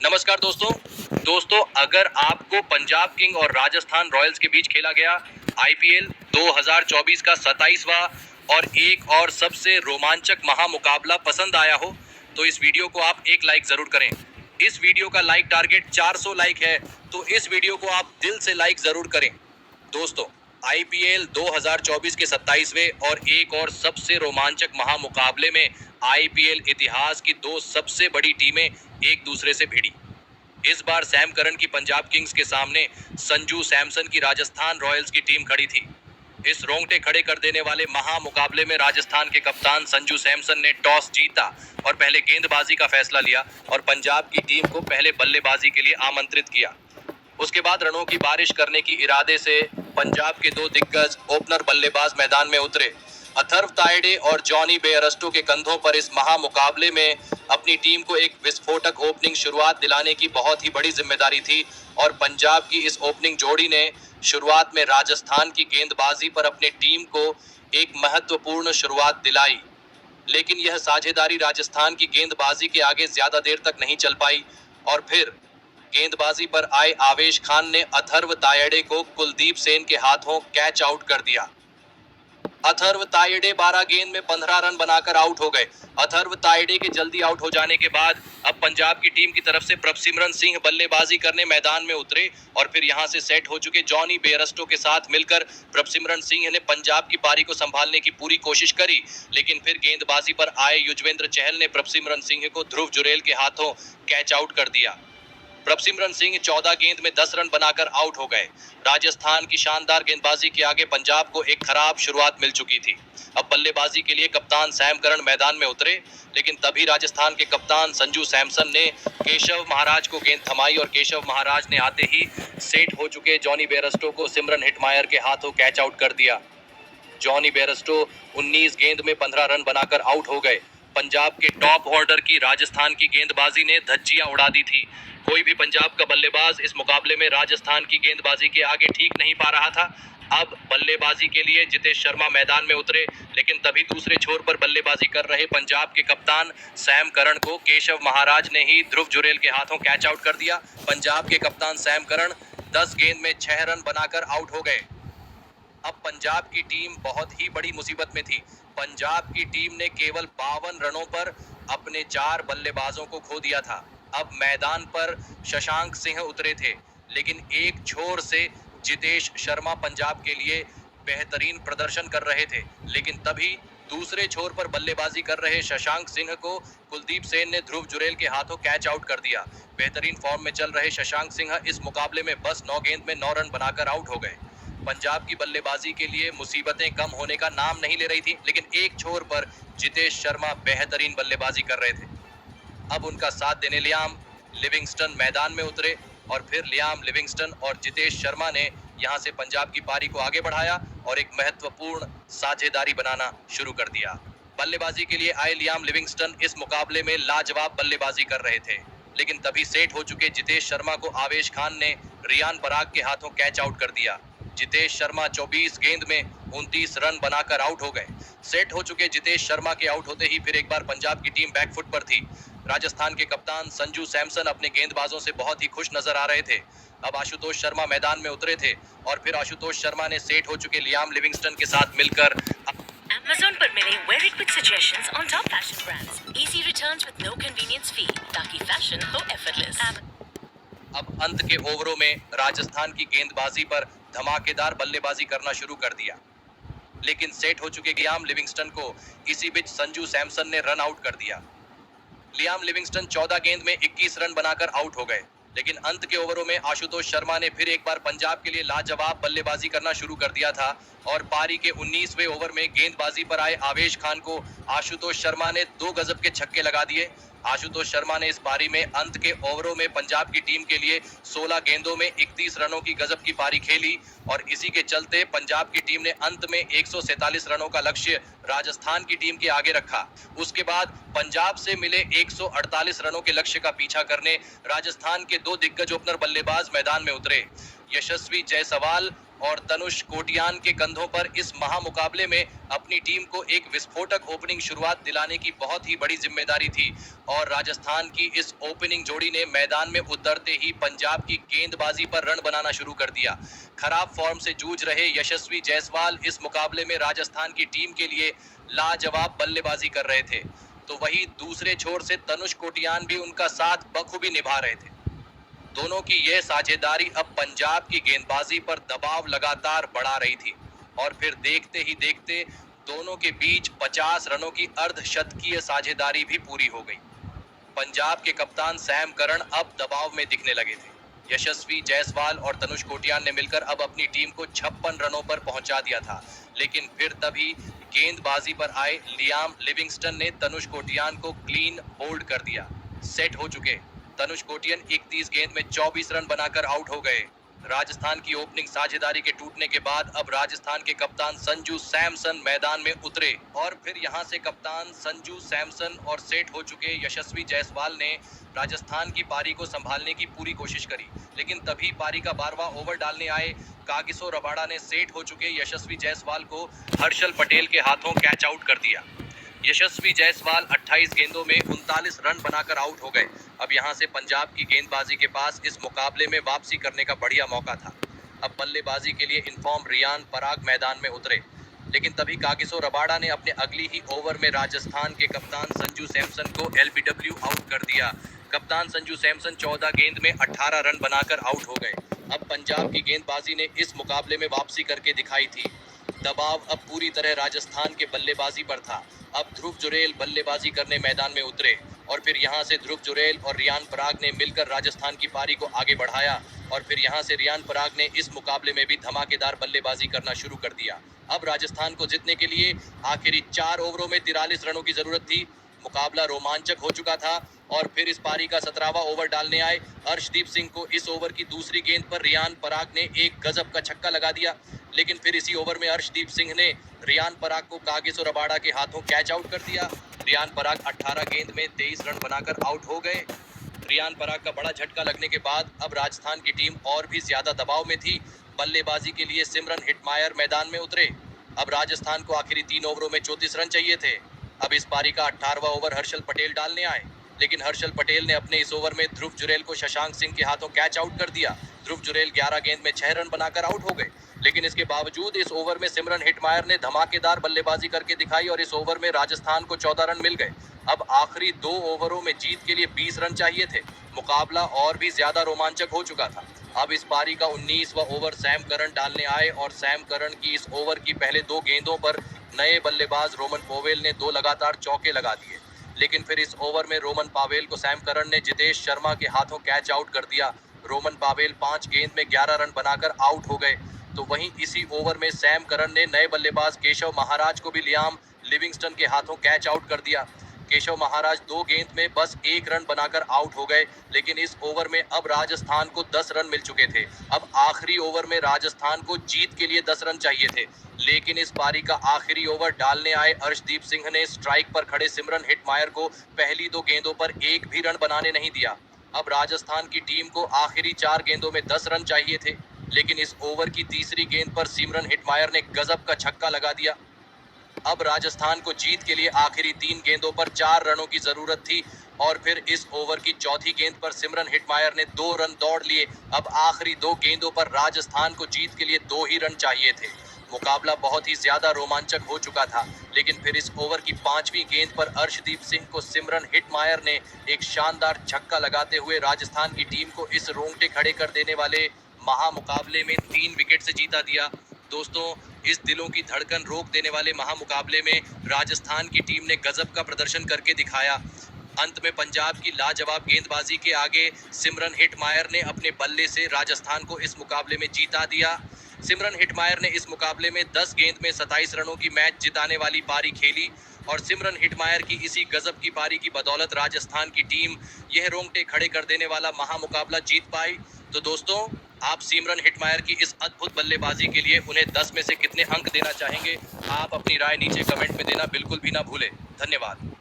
नमस्कार दोस्तों, अगर आपको पंजाब किंग और राजस्थान रॉयल्स के बीच खेला गया आईपीएल 2024 का 27वां और एक और सबसे रोमांचक महामुकाबला पसंद आया हो तो इस वीडियो को आप एक लाइक जरूर करें। इस वीडियो का लाइक टारगेट 400 लाइक है, तो इस वीडियो को आप दिल से लाइक जरूर करें। दोस्तों, आईपीएल 2024 के 27वें और एक और सबसे रोमांचक महामुकाबले में आईपीएल इतिहास की दो सबसे बड़ी टीमें एक दूसरे से भिड़ी। इस बार सैम करन की पंजाब किंग्स के सामने संजू सैमसन की राजस्थान रॉयल्स की टीम खड़ी थी। इस रोंगटे खड़े कर देने वाले महामुकाबले में राजस्थान के कप्तान संजू सैमसन ने टॉस जीता और पहले गेंदबाजी का फैसला लिया और पंजाब की टीम को पहले बल्लेबाजी के लिए आमंत्रित किया। उसके बाद रनों की बारिश करने की इरादे से पंजाब के दो दिग्गज ओपनर बल्लेबाज मैदान में उतरे। अथर्व तायडे और जॉनी बेयरस्टो के कंधों पर इस महामुकाबले में अपनी टीम को एक विस्फोटक ओपनिंग शुरुआत दिलाने की बहुत ही बड़ी जिम्मेदारी थी और पंजाब की इस ओपनिंग जोड़ी ने शुरुआत में राजस्थान की गेंदबाजी पर अपनी टीम को एक महत्वपूर्ण शुरुआत दिलाई, लेकिन यह साझेदारी राजस्थान की गेंदबाजी के आगे ज्यादा देर तक नहीं चल पाई और फिर गेंदबाजी पर आए आवेश खान ने अथर्व तायडे को कुलदीप सेन के हाथों कैच आउट कर दिया। अथर्व तायडे 12 गेंद में 15 रन बनाकर आउट हो गए। अथर्व तायडे के जल्दी आउट हो जाने के बाद अब पंजाब की टीम की तरफ से प्रभसिमरन सिंह बल्लेबाजी करने मैदान में उतरे और फिर यहां से सेट हो चुके जॉनी बेयरस्टो के साथ मिलकर प्रभसिमरन सिंह ने पंजाब की पारी को संभालने की पूरी कोशिश करी, लेकिन फिर गेंदबाजी पर आए युजवेंद्र चहल ने प्रभसिमरन सिंह को ध्रुव जुरेल के हाथों कैच आउट कर दिया। प्रभसिमरन सिंह 14 गेंद में 10 रन बनाकर आउट हो गए। राजस्थान की शानदार गेंदबाजी के आगे पंजाब को एक खराब शुरुआत मिल चुकी थी। अब बल्लेबाजी के लिए कप्तान सैम करन मैदान में उतरे, लेकिन तभी राजस्थान के कप्तान संजू सैमसन ने केशव महाराज को गेंद थमाई और केशव महाराज ने आते ही सेट हो चुके जॉनी बेयरस्टो को सिमरन हिटमायर के हाथों कैच आउट कर दिया। जॉनी बेयरस्टो 19 गेंद में 15 रन बनाकर आउट हो गए। पंजाब के टॉप ऑर्डर की राजस्थान की गेंदबाजी ने धज्जियां उड़ा दी थी। कोई भी पंजाब का बल्लेबाज इस मुकाबले में राजस्थान की गेंदबाजी के आगे ठीक नहीं पा रहा था। अब बल्लेबाजी के लिए जितेश शर्मा मैदान में उतरे, लेकिन तभी दूसरे छोर पर बल्लेबाजी कर रहे पंजाब के कप्तान सैम करन को केशव महाराज ने ही ध्रुव जुरेल के हाथों कैच आउट कर दिया। पंजाब के कप्तान सैम करन 10 गेंद में 6 रन बनाकर आउट हो गए। अब पंजाब की टीम बहुत ही बड़ी मुसीबत में थी। पंजाब की टीम ने केवल 52 रनों पर अपने 4 बल्लेबाजों को खो दिया था। अब मैदान पर शशांक सिंह उतरे थे, लेकिन एक छोर से जितेश शर्मा पंजाब के लिए बेहतरीन प्रदर्शन कर रहे थे, लेकिन तभी दूसरे छोर पर बल्लेबाजी कर रहे शशांक सिंह को कुलदीप सेन ने ध्रुव जुरेल के हाथों कैच आउट कर दिया। बेहतरीन फॉर्म में चल रहे शशांक सिंह इस मुकाबले में बस 9 गेंद में 9 रन बनाकर आउट हो गए। पंजाब की बल्लेबाजी के लिए मुसीबतें कम होने का नाम नहीं ले रही थी, लेकिन एक छोर पर जितेश शर्मा बेहतरीन बल्लेबाजी कर रहे थे। अब उनका साथ देने लियाम लिविंगस्टन मैदान में उतरे और फिर लियाम लिविंगस्टन और जितेश शर्मा ने यहां से पंजाब की पारी को आगे बढ़ाया और एक महत्वपूर्ण साझेदारी बनाना शुरू कर दिया। बल्लेबाजी के लिए आए लियाम लिविंगस्टन इस मुकाबले में लाजवाब बल्लेबाजी कर रहे थे, लेकिन तभी सेट हो चुके जितेश शर्मा को आवेश खान ने रियान पराग के हाथों कैच आउट कर दिया। जितेश शर्मा 24 गेंद में 29 रन बनाकर आउट हो गए। सेट हो चुके जितेश शर्मा के आउट होते ही फिर एक बार पंजाब की टीम बैकफुट पर थी। राजस्थान के कप्तान संजू सैमसन अपने गेंदबाजों से बहुत ही खुश नजर आ रहे थे। अब आशुतोष शर्मा मैदान में उतरे थे और फिर आशुतोष शर्मा ने सेट हो चुके लियाम लिविंगस्टन के साथ मिलकर Amazon पर मिले very quick suggestions on top fashion brands, easy returns with no convenience fee, ताकि फैशन हो एफर्टलेस। अब अंत के ओवरों में राजस्थान की गेंदबाजी पर धमाकेदार बल्लेबाजी करना शुरू कर दिया, लेकिन सेट हो चुके लियाम लिविंगस्टन को इसी बीच संजू सैमसन ने रन आउट कर दिया। लियाम लिविंगस्टन 14 गेंद में 21 रन बनाकर आउट हो गए, लेकिन अंत के ओवरों में आशुतोष शर्मा ने फिर एक बार पंजाब के लिए लाजवाब बल्लेबाजी करना शुरू कर दिया था और पारी के 19वें ओवर में गेंदबाजी पर आए आवेश खान को आशुतोष शर्मा ने 2 गजब के छक्के लगा दिए। आशुतोष शर्मा ने इस पारी में अंत के ओवरों में पंजाब की टीम के लिए 16 गेंदों में 31 रनों की गजब की पारी खेली और इसी के चलते पंजाब की टीम ने अंत में 147 रनों का लक्ष्य राजस्थान की टीम के आगे रखा। उसके बाद पंजाब से मिले 148 रनों के लक्ष्य का पीछा करने राजस्थान के 2 दिग्गज ओपनर बल्लेबाज मैदान में उतरे। यशस्वी जायसवाल और तनुष कोटियान के कंधों पर इस महामुकाबले में अपनी टीम को एक विस्फोटक ओपनिंग शुरुआत दिलाने की बहुत ही बड़ी जिम्मेदारी थी और राजस्थान की इस ओपनिंग जोड़ी ने मैदान में उतरते ही पंजाब की गेंदबाजी पर रन बनाना शुरू कर दिया। खराब फॉर्म से जूझ रहे यशस्वी जायसवाल इस मुकाबले में राजस्थान की टीम के लिए लाजवाब बल्लेबाजी कर रहे थे, तो वहीं दूसरे छोर से तनुष कोटियान भी उनका साथ बखूबी निभा रहे थे। दोनों की यह साझेदारी अब पंजाब की गेंदबाजी पर दबाव लगातार बढ़ा रही थी और फिर देखते ही देखते दोनों के बीच 50 रनों की अर्धशतकीय साझेदारी भी पूरी हो गई। पंजाब के कप्तान सैम करन अब दबाव में दिखने लगे थे। यशस्वी जायसवाल और तनुष कोटियान ने मिलकर अब अपनी टीम को 56 रनों पर पहुंचा दिया था, लेकिन फिर तभी गेंदबाजी पर आए लियाम लिविंगस्टन ने तनुष कोटियान को क्लीन होल्ड कर दिया। सेट हो चुके तनुष कोटियान 31 गेंद में 24 रन बनाकर आउट हो गए। राजस्थान की ओपनिंग साझेदारी के टूटने के बाद अब राजस्थान के कप्तान संजू सैमसन मैदान में उतरे और फिर यहां से कप्तान संजू सैमसन और सेट हो चुके यशस्वी जायसवाल ने राजस्थान की पारी को संभालने की पूरी कोशिश करी, लेकिन तभी पारी का 12वां ओवर डालने आए कागिसो रबाडा ने सेट हो चुके यशस्वी जायसवाल को हर्षल पटेल के हाथों कैच आउट कर दिया। यशस्वी जायसवाल 28 गेंदों में 39 रन बनाकर आउट हो गए। अब यहां से पंजाब की गेंदबाजी के पास इस मुकाबले में वापसी करने का बढ़िया मौका था। अब बल्लेबाजी के लिए इन्फॉर्म रियान पराग मैदान में उतरे, लेकिन तभी कागिसो रबाडा ने अपने अगली ही ओवर में राजस्थान के कप्तान संजू सैमसन को एलबीडब्ल्यू आउट कर दिया। कप्तान संजू सैमसन 14 गेंद में 18 रन बनाकर आउट हो गए। अब पंजाब की गेंदबाजी ने इस मुकाबले में वापसी करके दिखाई थी। दबाव अब पूरी तरह राजस्थान के बल्लेबाजी पर था। अब ध्रुव जुरेल बल्लेबाजी करने मैदान में उतरे और फिर यहां से ध्रुव जुरेल और रियान पराग ने मिलकर राजस्थान की पारी को आगे बढ़ाया और फिर यहां से रियान पराग ने इस मुकाबले में भी धमाकेदार बल्लेबाजी करना शुरू कर दिया। अब राजस्थान को जीतने के लिए आखिरी 4 ओवरों में 43 रनों की जरूरत थी। मुकाबला रोमांचक हो चुका था और फिर इस पारी का 17वां ओवर डालने आए अर्शदीप सिंह को इस ओवर की दूसरी गेंद पर रियान पराग ने एक गजब का छक्का लगा दिया, लेकिन फिर इसी ओवर में अर्शदीप सिंह ने रियान पराग को कागिसो रबाडा के हाथों कैच आउट कर दिया। रियान पराग 18 गेंद में 23 रन बनाकर आउट हो गए। रियान पराग का बड़ा झटका लगने के बाद अब राजस्थान की टीम और भी ज्यादा दबाव में थी। बल्लेबाजी के लिए सिमरन हिटमायर मैदान में उतरे। अब राजस्थान को आखिरी 3 ओवरों में 34 रन चाहिए थे। अब इस पारी का 18वां ओवर हर्षल पटेल डालने आए, लेकिन हर्षल पटेल ने अपने इस ओवर में ध्रुव जुरेल को शशांक सिंह के हाथों कैच आउट कर दिया। ध्रुव जुरेल 11 गेंद में 6 रन बनाकर आउट हो गए, लेकिन इसके बावजूद इस ओवर में सिमरन हिटमायर ने धमाकेदार बल्लेबाजी करके दिखाई और इस ओवर में राजस्थान को 14 रन मिल गए। अब आखिरी 2 ओवरों में जीत के लिए 20 रन चाहिए थे। मुकाबला और भी ज्यादा रोमांचक हो चुका था। अब इस पारी का 19वां ओवर सैम करन डालने आए और सैम करन की इस ओवर की पहले 2 गेंदों पर नए बल्लेबाज रोमन पोवेल ने 2 लगातार चौके लगा दिए, लेकिन फिर इस ओवर में रोमन पावेल को सैम करन ने जितेश शर्मा के हाथों कैच आउट कर दिया। रोमन पावेल 5 गेंद में 11 रन बनाकर आउट हो गए। तो वहीं इसी ओवर में सैम करन ने नए बल्लेबाज केशव महाराज को भी लियाम लिविंगस्टन के हाथों कैच आउट कर दिया। केशव महाराज 2 गेंद में बस 1 रन बनाकर आउट हो गए, लेकिन इस ओवर में अब राजस्थान को 10 रन मिल चुके थे। अब आखिरी ओवर में राजस्थान को जीत के लिए 10 रन चाहिए थे, लेकिन इस पारी का आखिरी ओवर डालने आए अर्शदीप सिंह ने स्ट्राइक पर खड़े सिमरन हिटमायर को पहली 2 गेंदों पर एक भी रन बनाने नहीं दिया। अब राजस्थान की टीम को आखिरी 4 गेंदों में 10 रन चाहिए थे, लेकिन इस ओवर की तीसरी गेंद पर सिमरन हिटमायर ने गजब का छक्का लगा दिया। अब राजस्थान को जीत के लिए आखिरी 3 गेंदों पर 4 रनों की जरूरत थी और फिर इस ओवर की चौथी गेंद पर सिमरन हिटमायर ने 2 रन दौड़ लिए। अब आखिरी 2 गेंदों पर राजस्थान को जीत के लिए 2 ही रन चाहिए थे। मुकाबला बहुत ही ज्यादा रोमांचक हो चुका था, लेकिन फिर इस ओवर की 5वीं गेंद पर अर्शदीप सिंह को सिमरन हिटमायर ने एक शानदार छक्का लगाते हुए राजस्थान की टीम को इस रोंगटे खड़े कर देने वाले महामुकाबले में 3 विकेट से जीता दिया। दोस्तों, इस दिलों की धड़कन रोक देने वाले महामुकाबले में राजस्थान की टीम ने गजब का प्रदर्शन करके दिखाया। अंत में पंजाब की लाजवाब गेंदबाजी के आगे सिमरन हिटमायर ने अपने बल्ले से राजस्थान को इस मुकाबले में जीता दिया। सिमरन हिटमायर ने इस मुकाबले में 10 गेंद में 27 रनों की मैच जिताने वाली पारी खेली और सिमरन हिटमायर की इसी गजब की पारी की बदौलत राजस्थान की टीम यह रोंगटे खड़े कर देने वाला महामुकाबला जीत पाई। तो दोस्तों, आप सिमरन हिटमायर की इस अद्भुत बल्लेबाजी के लिए उन्हें 10 में से कितने अंक देना चाहेंगे? आप अपनी राय नीचे कमेंट में देना बिल्कुल भी ना भूलें। धन्यवाद।